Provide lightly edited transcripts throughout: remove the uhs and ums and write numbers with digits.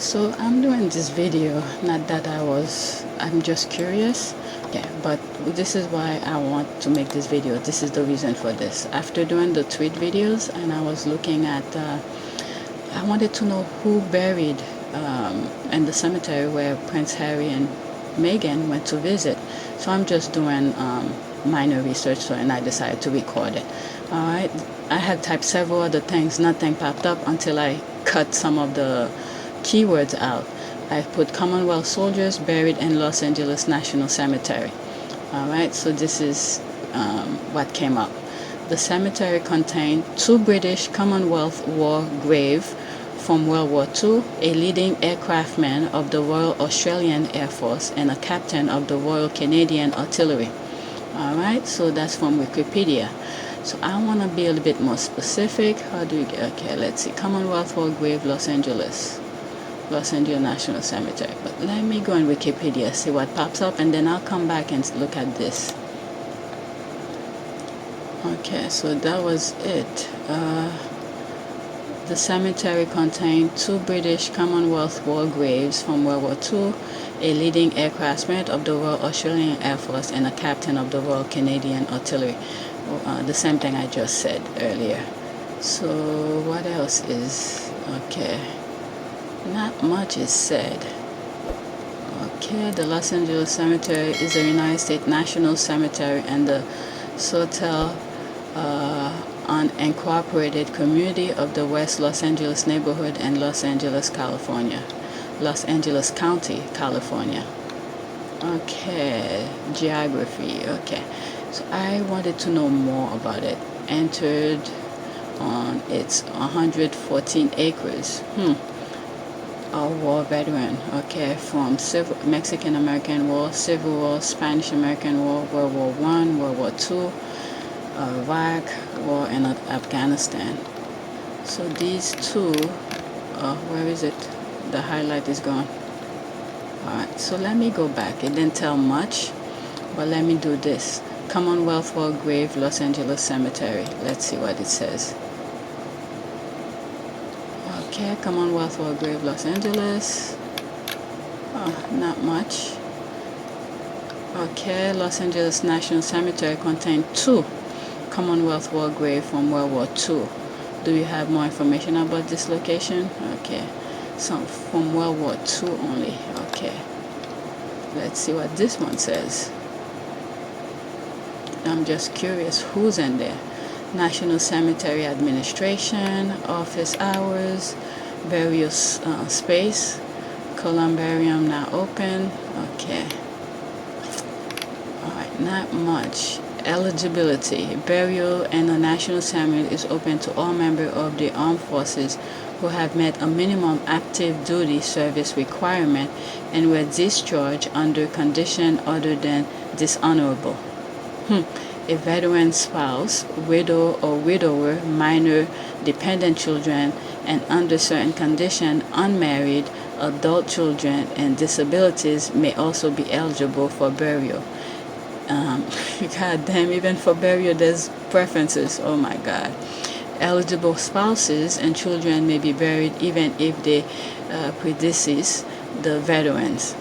So I'm doing this video, not that I'm just curious. Yeah, but this is why I want to make this video. This is the reason for this. After doing the tweet videos, and I was looking at, I wanted to know who buried in the cemetery where Prince Harry and Meghan went to visit. So I'm just doing minor research, and I decided to record it. Alright, I had typed several other things, nothing popped up until I cut some of the keywords out. I put Commonwealth soldiers buried in Los Angeles National Cemetery. Alright, so this is what came up. The cemetery contained 2 British Commonwealth War graves from World War II, a leading aircraftman of the Royal Australian Air Force, and a captain of the Royal Canadian Artillery. Alright, so that's from Wikipedia. So I want to be a little bit more specific. How do we get, okay, let's see. Commonwealth War Grave, Los Angeles National Cemetery. But let me go on Wikipedia, see what pops up, and then I'll come back and look at this. Okay, so that was it. The cemetery contained 2 British Commonwealth War graves from World War II, a leading aircraftman of the Royal Australian Air Force, and a captain of the Royal Canadian Artillery. The same thing I just said earlier. So what else is okay? Not much is said. Okay, the Los Angeles Cemetery is a United States National Cemetery and the Sotel unincorporated community of the West Los Angeles neighborhood in Los Angeles, California. Los Angeles County, California. Okay, geography. Okay, so I wanted to know more about it. Entered on its 114 acres. A war veteran. Okay, from Mexican-American War, Civil War, Spanish-American War, World War I, World War II, Iraq War, and Afghanistan. So these two, where is it? The highlight is gone. Alright, so let me go back. It didn't tell much, but let me do this. Commonwealth War Grave, Los Angeles Cemetery. Let's see what it says. Okay, Commonwealth War Grave, Los Angeles. Not much. Okay, Los Angeles National Cemetery contained 2 Commonwealth War graves from World War II. Do you have more information about this location? Okay, some from World War II only. Okay, let's see what this one says. I'm just curious who's in there. National Cemetery Administration, office hours, various space, columbarium now open. Okay, alright, not much. Eligibility. Burial in a national cemetery is open to all members of the armed forces who have met a minimum active duty service requirement and were discharged under condition other than dishonorable. A veteran spouse, widow or widower, minor dependent children, and under certain conditions, unmarried adult children and disabilities may also be eligible for burial. God damn, even for burial there's preferences. Oh my God. Eligible spouses and children may be buried even if they predecease the veterans.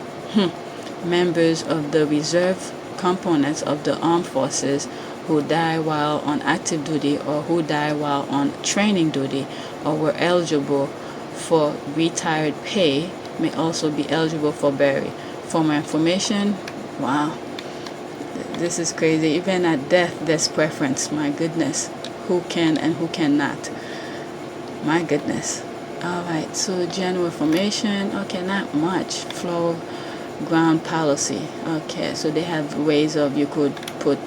Members of the reserve components of the armed forces who die while on active duty or who die while on training duty or were eligible for retired pay may also be eligible for burial. For more information, wow, this is crazy. Even at death there's preference. My goodness, who can and who cannot. My goodness. Alright, so general information. Okay, not much. Floor ground policy. Okay, so they have ways of, you could put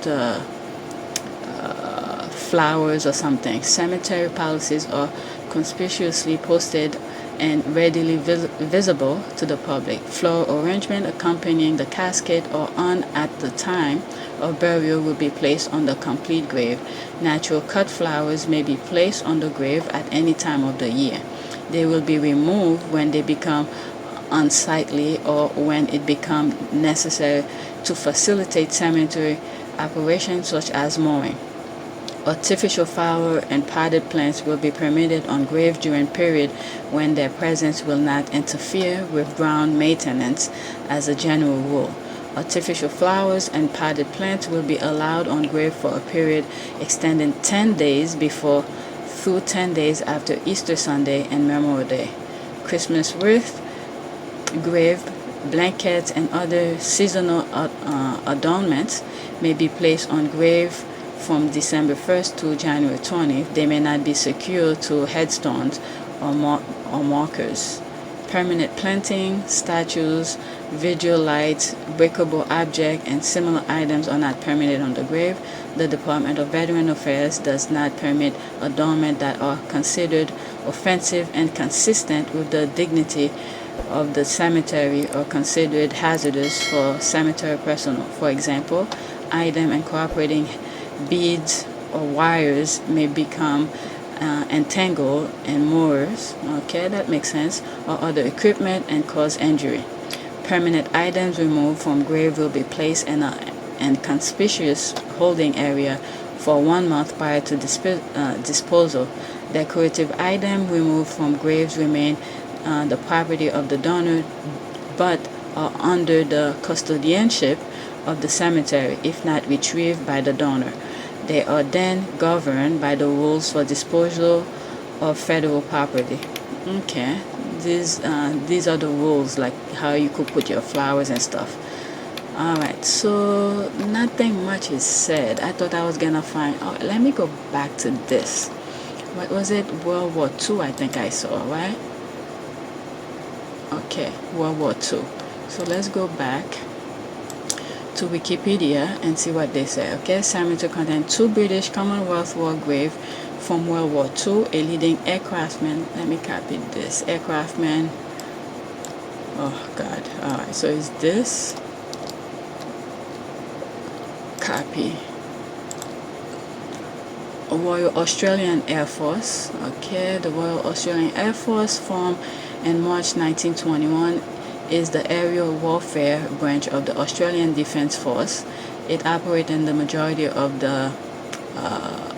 flowers or something. Cemetery policies are conspicuously posted and readily visible to the public. Floral arrangement accompanying the casket or on at the time of burial will be placed on the complete grave. Natural cut flowers may be placed on the grave at any time of the year. They will be removed when they become unsightly or when it becomes necessary to facilitate cemetery operations such as mowing. Artificial flower and potted plants will be permitted on grave during period when their presence will not interfere with ground maintenance as a general rule. Artificial flowers and potted plants will be allowed on grave for a period extending 10 days before through 10 days after Easter Sunday and Memorial Day. Christmas wreath, grave, blankets, and other seasonal adornments may be placed on grave from December 1st to January 20th. They may not be secured to headstones or markers. Permanent planting, statues, visual lights, breakable objects, and similar items are not permitted on the grave. The Department of Veteran Affairs does not permit adornment that are considered offensive and consistent with the dignity of the cemetery or considered hazardous for cemetery personnel. For example, items incorporating beads or wires may become entangled in moors, okay, that makes sense, or other equipment and cause injury. Permanent items removed from grave will be placed in a conspicuous holding area for 1 month prior to disposal. Decorative items removed from graves remain the property of the donor but are under the custodianship of the cemetery if not retrieved by the donor. They are then governed by the rules for disposal of federal property. Okay, these are the rules, like how you could put your flowers and stuff. Alright, so nothing much is said. I thought I was gonna find. Oh, let me go back to this. What was it? World War II, I think I saw, right? Okay, World War II. So let's go back to Wikipedia and see what they say. Okay, cemetery contains 2 British Commonwealth war graves from World War II. A leading aircraftman. Let me copy this. Aircraftman. Oh God. All right. So is this copy? Royal Australian Air Force. Okay, the Royal Australian Air Force formed in March 1921. Is the aerial warfare branch of the Australian Defence Force. It operates in the majority of the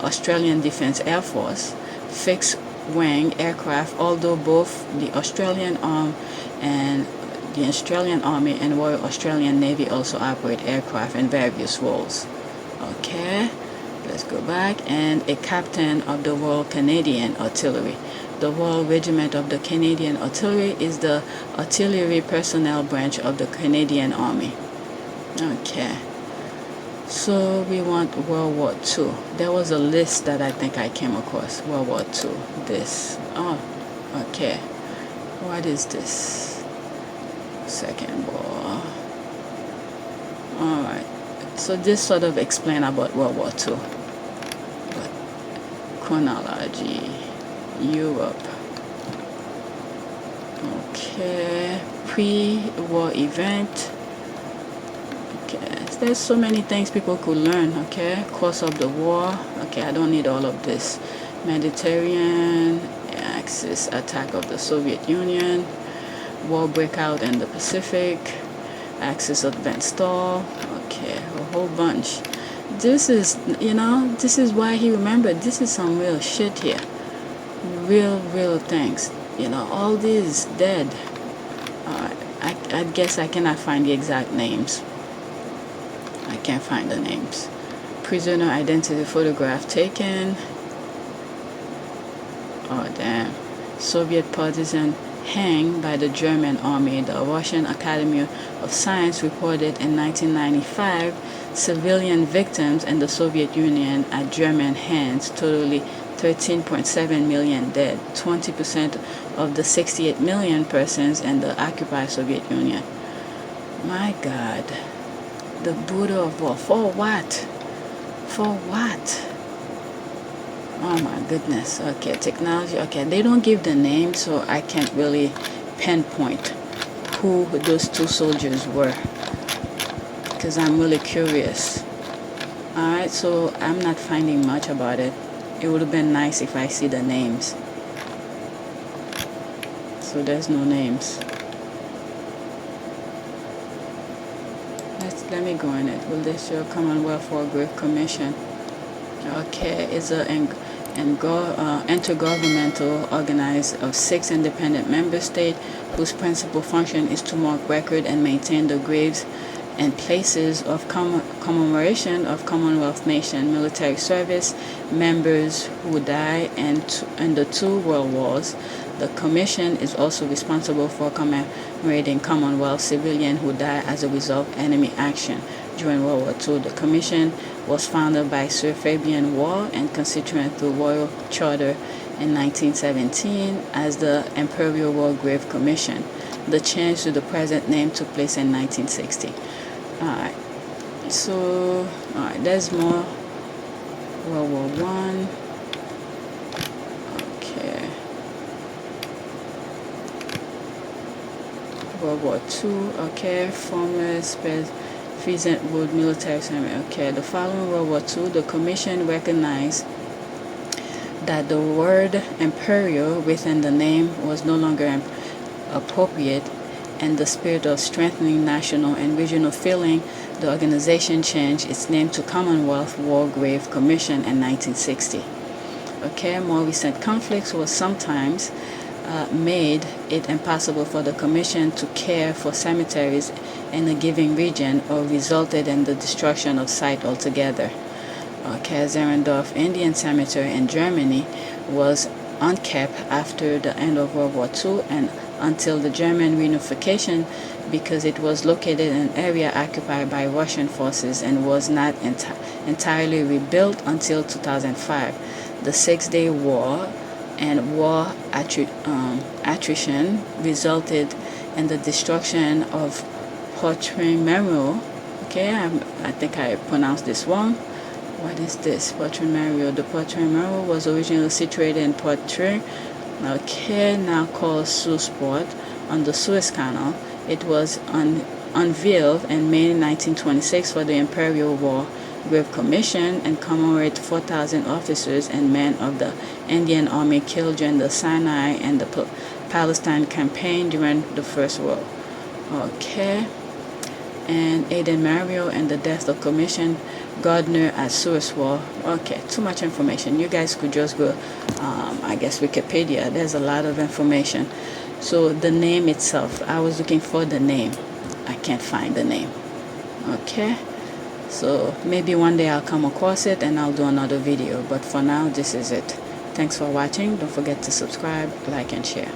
Australian Defence Air Force fixed-wing aircraft, although both the Australian Army and Royal Australian Navy also operate aircraft in various roles. Okay, let's go back. And a captain of the Royal Canadian Artillery. The Royal Regiment of the Canadian Artillery is the artillery personnel branch of the Canadian Army. Okay, so we want World War II. There was a list that I think I came across. World War II. This. Oh, okay. What is this? Second War. Alright. So this sort of explains about World War II. But chronology. Europe. Okay, pre-war event. Okay, there's so many things people could learn. Okay, course of the war. Okay, I don't need all of this. Mediterranean Axis, attack of the Soviet Union, war breakout in the Pacific, Axis advanced stall. Okay, a whole bunch. This is, this is why he remembered. This is some real shit here. Real things. All these dead. I guess I cannot find the exact names. I can't find the names. Prisoner identity photograph taken. Oh damn. Soviet partisan hanged by the German army. The Russian Academy of Science reported in 1995 civilian victims in the Soviet Union at German hands, totally 13.7 million dead, 20% of the 68 million persons in the occupied Soviet Union. My God. The Buddha of war. For what? For what? Oh my goodness. Okay, technology. Okay, they don't give the name, so I can't really pinpoint who those 2 soldiers were, because I'm really curious. Alright, so I'm not finding much about it. It would have been nice if I see the names. So there's no names. Let me go in it. Will this show Commonwealth War Grave Commission? Okay, is a intergovernmental organized of 6 independent member states whose principal function is to mark record and maintain the graves and places of commemoration of Commonwealth nation military service members who died in the 2 world wars. The Commission is also responsible for commemorating Commonwealth civilians who died as a result of enemy action during World War II. The Commission was founded by Sir Fabian Waugh and constituted through Royal Charter in 1917 as the Imperial War Grave Commission. The change to the present name took place in 1960. Alright, so there's more. World War One. Okay. World War Two. Okay. Former Pheasant Wood Military Center. Okay. The following World War II, the Commission recognized that the word imperial within the name was no longer appropriate. And the spirit of strengthening national and regional feeling, the organization changed its name to Commonwealth War Grave Commission in 1960. Okay, more recent conflicts was sometimes made it impossible for the Commission to care for cemeteries in a given region or resulted in the destruction of site altogether. Okay, Zerendorf Indian Cemetery in Germany was unkept after the end of World War II and until the German reunification because it was located in an area occupied by Russian forces and was not entirely rebuilt until 2005. The Six-Day War and war attrition resulted in the destruction of Portrait Memorial. Okay, I think I pronounced this wrong. What is this? Portrait Memorial. The Portrait Memorial was originally situated in Portrait, okay, now called Sussex, on the Suez Canal. It was unveiled in May 1926 for the Imperial War Grave Commission and commemorate 4,000 officers and men of the Indian Army killed during the Sinai and the Palestine campaign during the First World. Okay, and Aiden Mario and the death of Commission Gardner at Suez War. Okay, too much information. You guys could just go, I guess, Wikipedia. There's a lot of information. So the name itself, I was looking for the name. I can't find the name. Okay, so maybe one day I'll come across it and I'll do another video. But for now, this is it. Thanks for watching. Don't forget to subscribe, like, and share.